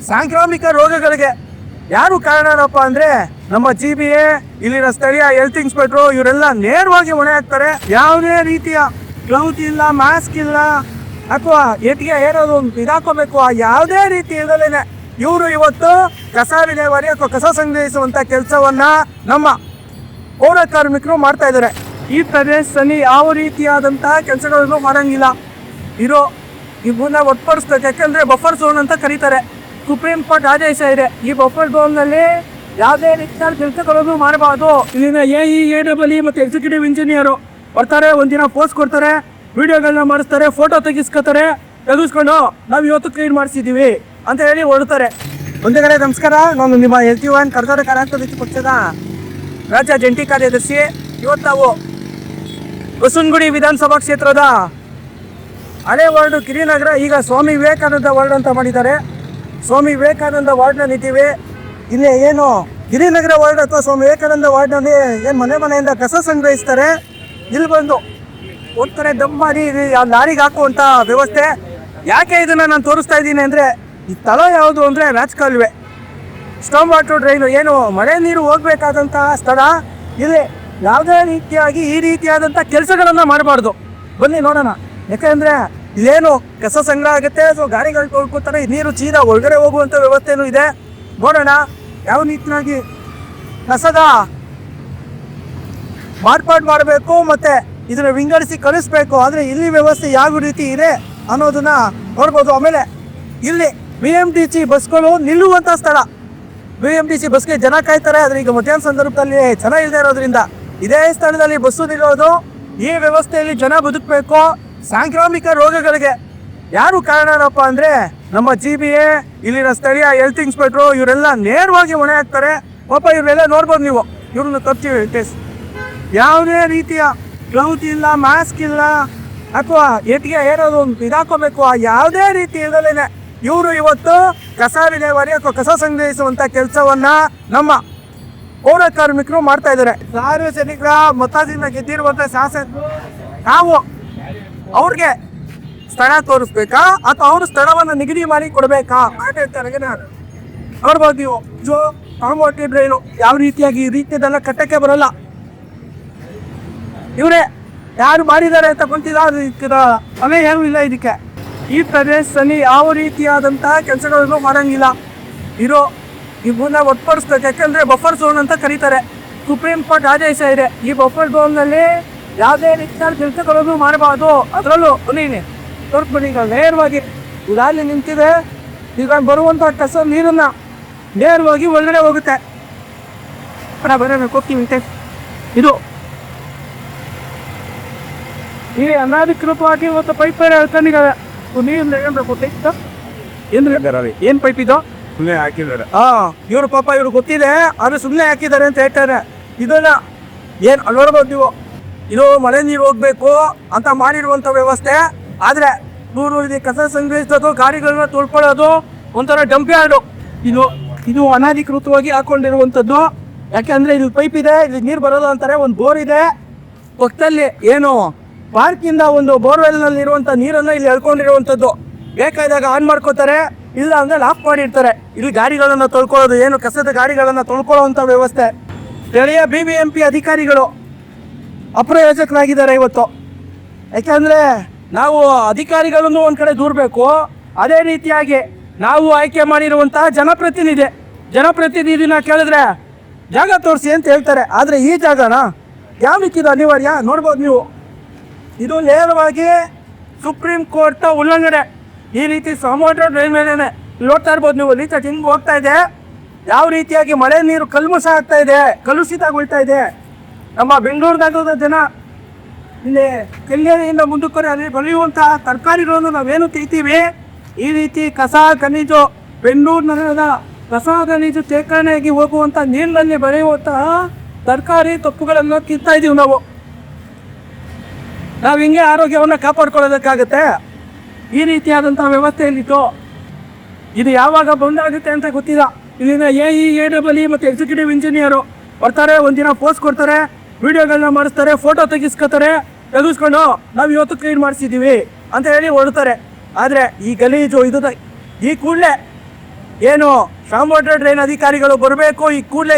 ಸಾಂಕ್ರಾಮಿಕ ರೋಗಗಳಿಗೆ ಯಾರು ಕಾರಣರಪ್ಪ ಅಂದ್ರೆ ನಮ್ಮ GBA, ಇಲ್ಲಿನ ಸ್ಥಳೀಯ ಹೆಲ್ತ್ ಇನ್ಸ್ಪೆಕ್ಟ್ರು ಇವರೆಲ್ಲ ನೇರವಾಗಿ ಹೊಣೆ ಹಾಕ್ತಾರೆ. ಯಾವುದೇ ರೀತಿಯ ಗ್ಲೌಸ್ ಇಲ್ಲ, ಮಾಸ್ಕ್ ಇಲ್ಲ, ಅಥವಾ ಎಟ್ಟಿಗೆ ಏನಾದ್ರು ಇದಾಕೋಬೇಕು, ಯಾವುದೇ ರೀತಿ ಇಲ್ಲದೇನೆ ಇವರು ಇವತ್ತು ಕಸ ವಿಲೇವಾರಿ ಅಥವಾ ಕಸ ಸಂಗ್ರಹಿಸುವಂತ ಕೆಲಸವನ್ನ ನಮ್ಮ ಪೌರ ಕಾರ್ಮಿಕರು ಮಾಡ್ತಾ ಇದ್ದಾರೆ. ಈ ಪ್ರದೇಶದಲ್ಲಿ ಯಾವ ರೀತಿಯಾದಂತಹ ಕೆಲಸಗಳನ್ನು ಮಾಡಂಗಿಲ್ಲ. ಇವನ್ನ ಒಟ್ಟುಪಡಿಸ್ಬೇಕು. ಯಾಕೆಂದ್ರೆ ಬಫರ್ ಝೋನ್ ಅಂತ ಕರೀತಾರೆ. ಸುಪ್ರೀಂ ಕೋರ್ಟ್ ಆದೇಶ ಇದೆ, ಈ ಬಫರ್ ಝೋನ್ ನಲ್ಲಿ ಯಾವುದೇ ರೀತಿಯ ಕೆಲಸಗಳನ್ನು ಮಾಡಬಾರ್ದು. ಇಲ್ಲಿನ AE ಮತ್ತೆ ಎಕ್ಸಿಕ್ಯೂಟಿವ್ ಇಂಜಿನಿಯರ್ ಬರ್ತಾರೆ, ಒಂದಿನ ಪೋಸ್ಟ್ ಕೊಡ್ತಾರೆ, ವಿಡಿಯೋಗಳನ್ನ ಮಾಡಿಸ್ತಾರೆ, ಫೋಟೋ ತೆಗಿಸ್ಕೊಂಡು ನಾವು ಇವತ್ತು ಕ್ಲೀನ್ ಮಾಡಿಸಿದೀವಿ ಅಂತ ಹೇಳಿ ಹೊರಡ್ತಾರೆ. ಒಂದೇ ಕಡೆ ನಮಸ್ಕಾರ, ನಾನು ನಿಮ್ಮ LG1 ಕರ್ನಾಟಕ ಕ್ರಾಂತಿ ಪಕ್ಷದ ರಾಜ್ಯ ಜಂಟಿ ಕಾರ್ಯದರ್ಶಿ. ಇವತ್ತು ನಾವು ಬಸವನಗುಡಿ ವಿಧಾನಸಭಾ ಕ್ಷೇತ್ರದ ಹಳೆ ವಾರ್ಡು ಗಿರಿನಗರ, ಈಗ ಸ್ವಾಮಿ ವಿವೇಕಾನಂದ ವಾರ್ಡ್ ಅಂತ ಮಾಡಿದ್ದಾರೆ. ಸ್ವಾಮಿ ವಿವೇಕಾನಂದ ವಾರ್ಡ್ನಲ್ಲಿ ನಿಂತೀವಿ. ಇಲ್ಲಿ ಏನು ಗಿರಿನಗರ ವಾರ್ಡ್ ಅಥವಾ ಸ್ವಾಮಿ ವಿವೇಕಾನಂದ ವಾರ್ಡ್ನಲ್ಲಿ ಏನು ಮನೆಯಿಂದ ಕಸ ಸಂಗ್ರಹಿಸ್ತಾರೆ. ಇಲ್ಲಿ ಬಂದು ಹೋಗ್ತಾರೆ, ದಮ್ ಮಾಡಿ ಲಾರಿಗೆ ಹಾಕುವಂಥ ವ್ಯವಸ್ಥೆ. ಯಾಕೆ ಇದನ್ನ ನಾನು ತೋರಿಸ್ತಾ ಇದ್ದೀನಿ ಅಂದರೆ, ಈ ಸ್ಥಳ ಯಾವುದು ಅಂದರೆ ರಾಜಕಾಲುವೆ, ಸ್ಟೋಮ್ ವಾಟರ್ ಡ್ರೈನು, ಏನು ಮಳೆ ನೀರು ಹೋಗ್ಬೇಕಾದಂತಹ ಸ್ಥಳ. ಇಲ್ಲಿ ಯಾವುದೇ ರೀತಿಯಾಗಿ ಈ ರೀತಿಯಾದಂಥ ಕೆಲಸಗಳನ್ನು ಮಾಡಬಾರ್ದು. ಬನ್ನಿ ನೋಡೋಣ. ಯಾಕೆಂದರೆ ಇಲ್ಲೇನು ಕಸ ಸಂಗ್ರಹ ಆಗುತ್ತೆ, ಅಥವಾ ಗಾಡಿಗಳು ತೊಳ್ಕೊತಾರೆ, ನೀರು ಸೀದಾ ಒಳಗಡೆ ಹೋಗುವಂಥ ವ್ಯವಸ್ಥೆನೂ ಇದೆ. ನೋಡೋಣ ಯಾವ ರೀತಿಯಾಗಿ ಕಸದ ಮಾರ್ಪಾಡು ಮಾಡಬೇಕು ಮತ್ತು ಇದನ್ನು ವಿಂಗಡಿಸಿ ಕಳಿಸ್ಬೇಕು. ಆದರೆ ಇಲ್ಲಿ ವ್ಯವಸ್ಥೆ ಯಾವ ರೀತಿ ಇದೆ ಅನ್ನೋದನ್ನ ನೋಡ್ಬೋದು. ಆಮೇಲೆ ಇಲ್ಲಿ BMTC ಬಸ್ಗಳು ನಿಲ್ಲುವಂಥ ಸ್ಥಳ. BMTC ಬಸ್ಗೆ ಜನ ಕಾಯ್ತಾರೆ. ಆದರೆ ಈಗ ಮಧ್ಯಾಹ್ನ ಸಂದರ್ಭದಲ್ಲಿ ಜನ ಇಲ್ಲದೆ ಇರೋದ್ರಿಂದ ಇದೇ ಸ್ಥಳದಲ್ಲಿ ಬಸ್ಸು ನಿಲ್ಲೋದು. ಈ ವ್ಯವಸ್ಥೆಯಲ್ಲಿ ಜನ ಬದುಕಬೇಕು. ಸಾಂಕ್ರಾಮಿಕ ರೋಗಗಳಿಗೆ ಯಾರು ಕಾರಣರಪ್ಪ ಅಂದರೆ ನಮ್ಮ GBA, ಇಲ್ಲಿನ ಸ್ಥಳೀಯ ಹೆಲ್ತ್ ಇನ್ಸ್ಪೆಕ್ಟ್ರು ಇವರೆಲ್ಲ ನೇರವಾಗಿ ಹೊಣೆ ಹಾಕ್ತಾರೆ. ಪಾಪ ಇವರೆಲ್ಲ ನೋಡ್ಬೋದು ನೀವು, ಇವ್ರನ್ನ ತರ್ತೀವಿ. ಯಾವುದೇ ರೀತಿಯ ಗ್ಲೌಸ್ ಇಲ್ಲ, ಮಾಸ್ಕ್ ಇಲ್ಲ, ಅಥವಾ ಎಟ್ಟಿಗೆ ಏನಾದ್ರು ಇದಾಕೋಬೇಕು, ಯಾವುದೇ ರೀತಿ ಇಲ್ಲದೇನೆ ಇವರು ಇವತ್ತು ಕಸ ವಿಲೇವಾರಿ ಅಥವಾ ಕಸ ಸಂಗ್ರಹಿಸುವಂತ ಕೆಲಸವನ್ನ ನಮ್ಮ ಪೌರ ಕಾರ್ಮಿಕರು ಮಾಡ್ತಾ ಇದ್ದಾರೆ. ಸಾರ್ವಜನಿಕರ ಮತದಿಂದ ಗೆದ್ದಿರುವಂತ ಶಾಸಕರು ನಾವು ಅವ್ರಿಗೆ ಸ್ಥಳ ತೋರಿಸ್ಬೇಕಾ ಅಥವಾ ಅವರು ಸ್ಥಳವನ್ನು ನಿಗದಿ ಮಾಡಿ ಕೊಡ್ಬೇಕಾ? ನೋಡ್ಬೋದು ನೀವು, ಕಾಂಪೌಂಡ್ ಡ್ರೈನು ಯಾವ ರೀತಿಯಾಗಿ ಈ ರೀತಿಯದೆಲ್ಲ ಕಟ್ಟಕ್ಕೆ ಬರಲ್ಲ. ಇವರೇ ಯಾರು ಮಾಡಿದ್ದಾರೆ ಅಂತ ಗೊತ್ತಿಲ್ಲ. ಅದೇ ಏನೂ ಇಲ್ಲ ಇದಕ್ಕೆ. ಈ ಪ್ರದೇಶದಲ್ಲಿ ಯಾವ ರೀತಿಯಾದಂತಹ ಕೆಲಸಗಳನ್ನು ಮಾಡಂಗಿಲ್ಲ. ಇವನ್ನ ಒಟ್ಟುಪಡಿಸ್ಬೇಕು. ಯಾಕೆಂದ್ರೆ ಬಫರ್ ಝೋನ್ ಅಂತ ಕರೀತಾರೆ. ಸುಪ್ರೀಂ ಕೋರ್ಟ್ ಆದೇಶ ಇದೆ, ಈ ಬಫರ್ ಝೋನ್ನಲ್ಲಿ ಯಾವುದೇ ರೀತಿಯ ಕೆಲಸಗಳನ್ನು ಮಾಡಬಾರ್ದು. ಅದರಲ್ಲೂ ನೀನೆ ತೋರ್ಸ್ಬಿಡಿ. ಈಗ ನೇರವಾಗಿ ಇಲ್ಲಿ ನಿಂತಿದೆ. ಈಗ ಬರುವಂಥ ಕಸ ನೀರನ್ನ ನೇರವಾಗಿ ಒಳಗಡೆ ಹೋಗುತ್ತೆ. ಹೋಗ್ತೀವಿ. ಇದು ಈ ಅನಾಧಿಕೃತವಾಗಿ ಇವತ್ತು ಪೈಪ್ ಹೇಳ್ಕೊಂಡಿದ್ದಾರೆ. ಏನ್ ಪೈಪ್ ಇದು ಸುಮ್ಮನೆ ಹಾಕಿದ್ದಾರೆ. ಇವ್ರು ಪಾಪ ಇವ್ರು ಗೊತ್ತಿದೆ, ಆದ್ರೆ ಸುಮ್ಮನೆ ಹಾಕಿದ್ದಾರೆ ಅಂತ ಹೇಳ್ತಾರೆ. ಇದನ್ನ ಏನ್ ನೋಡ್ಬೋದು ನೀವು, ಇದು ಮಳೆ ನೀರು ಹೋಗ್ಬೇಕು ಅಂತ ಮಾಡಿರುವಂತ ವ್ಯವಸ್ಥೆ. ಆದ್ರೆ ಇವರು ಇದು ಕಸ ಸಂಗ್ರಹಿಸೋದು, ಗಾಡಿಗಳನ್ನ ತೊಳ್ಕೊಳ್ಳೋದು ಒಂಥರ ಡಂಪ್ ಯಾರ್ಡು. ಇದು ಅನಾಧಿಕೃತವಾಗಿ ಹಾಕೊಂಡಿರುವಂತದ್ದು. ಯಾಕೆಂದ್ರೆ ಇಲ್ಲಿ ಪೈಪ್ ಇದೆ, ಇಲ್ಲಿ ನೀರು ಬರೋದು ಅಂತಾರೆ. ಒಂದು ಬೋರ್ ಇದೆ ಪಕ್ಕದಲ್ಲಿ, ಏನು ಪಾರ್ಕಿಂದ ಒಂದು ಬೋರ್ವೆಲ್ ನಲ್ಲಿ ಇರುವಂತ ನೀರನ್ನ ಇಲ್ಲಿ ಎಳ್ಕೊಂಡಿರುವಂತದ್ದು. ಬೇಕಾದಾಗ ಆನ್ ಮಾಡ್ಕೋತಾರೆ, ಇಲ್ಲ ಅಂದ್ರೆ ಆಫ್ ಮಾಡಿರ್ತಾರೆ. ಇಲ್ಲಿ ಗಾಡಿಗಳನ್ನ ತೊಳ್ಕೊಳ್ಳೋದು, ಏನು ಕಸದ ಗಾಡಿಗಳನ್ನ ತೊಳ್ಕೊಳ್ಳುವಂತ ವ್ಯವಸ್ಥೆ. ಸ್ಥಳೀಯ BBMP ಅಧಿಕಾರಿಗಳು ಅಪ್ರಯೋಜಕರಾಗಿದ್ದಾರೆ ಇವತ್ತು. ಯಾಕೆಂದ್ರೆ ನಾವು ಅಧಿಕಾರಿಗಳನ್ನು ಒಂದ್ ಕಡೆ ದೂರಬೇಕು. ಅದೇ ರೀತಿಯಾಗಿ ನಾವು ಆಯ್ಕೆ ಮಾಡಿರುವಂತಹ ಜನಪ್ರತಿನಿಧಿನ ಕೇಳಿದ್ರೆ ಜಾಗ ತೋರಿಸಿ ಅಂತ ಹೇಳ್ತಾರೆ. ಆದ್ರೆ ಈ ಜಾಗನ ಯಾವ ರೀತಿದು ಅನಿವಾರ್ಯ ನೋಡ್ಬೋದು ನೀವು. ಇದು ನೇರವಾಗಿ ಸುಪ್ರೀಂ ಕೋರ್ಟ್ ಉಲ್ಲಂಘನೆ. ಈ ರೀತಿ ಸಮುದ್ರ ಡ್ರೈನ್ ಮೇಲೆ ನೋಡ್ತಾ ಇರ್ಬೋದು ನೀವು. ರೀತಿ ಹಿಂಗ್ ಹೋಗ್ತಾ ಇದೆ. ಯಾವ ರೀತಿಯಾಗಿ ಮಳೆ ನೀರು ಕಲ್ಮಶ ಆಗ್ತಾ ಇದೆ, ಕಲುಷಿತಗೊಳ್ತಾ ಇದೆ. ನಮ್ಮ ಬೆಂಗಳೂರಿನಾಗ ಜನ ಇಲ್ಲಿ ಕೆಲ್ಲೆಯಿಂದ ಮುಂದಕ್ಕೆ ಅಲ್ಲಿ ಬೆಳೆಯುವಂತಹ ತರಕಾರಿಗಳನ್ನು ನಾವೇನು ತಿಂತೀವಿ, ಈ ರೀತಿ ಕಸ ಖನಿಜು ಬೆಂಗಳೂರು ನಗರದ ಕಸ ಖನಿಜು ಶೇಖರಣೆಯಾಗಿ ಹೋಗುವಂಥ ನೀರಿನಲ್ಲಿ ಬೆಳೆಯುವಂತಹ ತರಕಾರಿ ತಪ್ಪುಗಳನ್ನು ತಿಂತಾ ಇದೀವಿ ನಾವು ಹಿಂಗೆ ಆರೋಗ್ಯವನ್ನು ಕಾಪಾಡ್ಕೊಳ್ಳೋದಕ್ಕಾಗತ್ತೆ. ಈ ರೀತಿಯಾದಂಥ ವ್ಯವಸ್ಥೆಯಲ್ಲಿತ್ತು. ಇದು ಯಾವಾಗ ಬಂದಾಗುತ್ತೆ ಅಂತ ಗೊತ್ತಿಲ್ಲ. ಇಲ್ಲಿನ AE ಮತ್ತು ಎಕ್ಸಿಕ್ಯೂಟಿವ್ ಇಂಜಿನಿಯರು ಬರ್ತಾರೆ, ಒಂದಿನ ಪೋಸ್ಟ್ ಕೊಡ್ತಾರೆ, ವಿಡಿಯೋಗಳನ್ನ ಮಾಡಿಸ್ತಾರೆ, ಫೋಟೋ ತೆಗಿಸ್ಕೊಂಡು ನಾವು ಇವತ್ತು ಕ್ಲೀನ್ ಮಾಡಿಸಿದ್ದೀವಿ ಅಂತ ಹೇಳಿ ಹೊರಡ್ತಾರೆ. ಆದರೆ ಈ ಗಲೀಜು ಈ ಕೂಡಲೇ ಏನು ಶಾಮ್ ವಾಟರ್ ಡ್ರೈನ್ ಅಧಿಕಾರಿಗಳು ಬರಬೇಕು, ಈ ಕೂಡಲೇ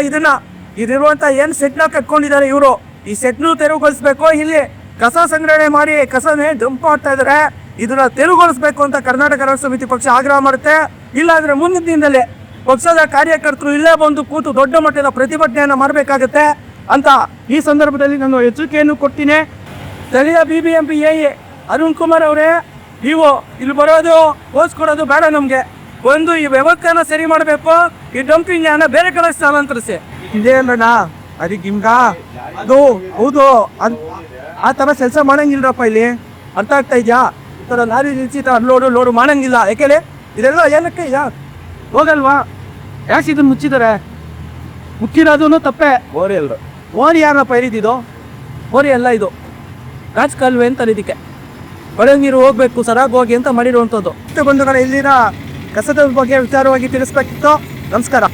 ಇದಿರುವಂತ ಏನ್ ಸೆಟ್ನ ಕಟ್ಕೊಂಡಿದ್ದಾರೆ ಇವರು, ಈ ಸೆಟ್ನು ತೆರವುಗೊಳಿಸ್ಬೇಕು. ಇಲ್ಲಿ ಕಸ ಸಂಗ್ರಹಣೆ ಮಾಡಿ ಕಸನೇ ಡಂಪ್ ಮಾಡ್ತಾ ಇದಾರೆ, ಇದನ್ನ ತೆರವುಗೊಳಿಸ್ಬೇಕು ಅಂತ ಕರ್ನಾಟಕ ರಾಷ್ಟ್ರ ಸಮಿತಿ ಪಕ್ಷ ಆಗ್ರಹ ಮಾಡುತ್ತೆ. ಇಲ್ಲಾಂದ್ರೆ ಮುಂದಿನ ದಿನದಲ್ಲಿ ಪಕ್ಷದ ಕಾರ್ಯಕರ್ತರು ಇಲ್ಲೇ ಬಂದು ಕೂತು ದೊಡ್ಡ ಮಟ್ಟದ ಪ್ರತಿಭಟನೆಯನ್ನ ಮಾಡಬೇಕಾಗತ್ತೆ ಅಂತ ಈ ಸಂದರ್ಭದಲ್ಲಿ ನಾನು ಎಚ್ಚರಿಕೆಯನ್ನು ಕೊಡ್ತೀನಿ. ಸ್ಥಳೀಯ BBMP AE ಅರುಣ್ ಕುಮಾರ್ ಅವರೇ, ನೀವು ಇಲ್ಲಿ ಬರೋದು ಓದಿಸ್ಕೊಡೋದು ಬೇಡ, ನಮಗೆ ಒಂದು ಈ ವ್ಯವಸ್ಥೆನ ಸರಿ ಮಾಡಬೇಕು, ಈ ಡಂಪಿಂಗ್ ಅನ್ನ ಬೇರೆ ಕಡೆ ಸ್ಥಳಾಂತರಿಸಿ. ಇದೇ ಅಲ್ಲಣ್ಣ ಅದಕ್ಕೆ ನಿಮ್ಗ ಅದು ಹೌದು, ಆ ಥರ ಕೆಲಸ ಮಾಡಂಗಿಲ್ಲರಪ್ಪ ಇಲ್ಲಿ, ಅರ್ಥ ಆಗ್ತಾ ಇದೆಯಾ? ಈ ಥರ ಲಾರಿ ನಿಲ್ಸಿ ಲೋಡು ಮಾಡಂಗಿಲ್ಲ. ಯಾಕೆಲೆ ಇದೆಲ್ಲ ಏನಕ್ಕೆ ಹೋಗಲ್ವಾ? ಯಾಕೆ ಇದನ್ನು ಮುಚ್ಚಿದ್ದಾರೆ? ಮುಚ್ಚಿರೋದು ತಪ್ಪೆ. ಓರಿ ಯಾರಪ್ಪ ಇರಿದಿದ್ದು? ಓರಿ ಅಲ್ಲ, ಇದು ರಾಜಕಾಲುವೆ ಅಂತಾರೆ. ಇದಕ್ಕೆ ಒಳ ನೀರು ಹೋಗ್ಬೇಕು, ಸರಾಗಿ ಹೋಗಿ ಅಂತ ಮಾಡಿರುವಂಥದ್ದು. ಬಂಧುಗಳ ಇಲ್ಲಿನ ಕಸದ ಬಗ್ಗೆ ವಿಚಾರವಾಗಿ ತಿಳಿಸ್ಬೇಕಿತ್ತು. ನಮಸ್ಕಾರ.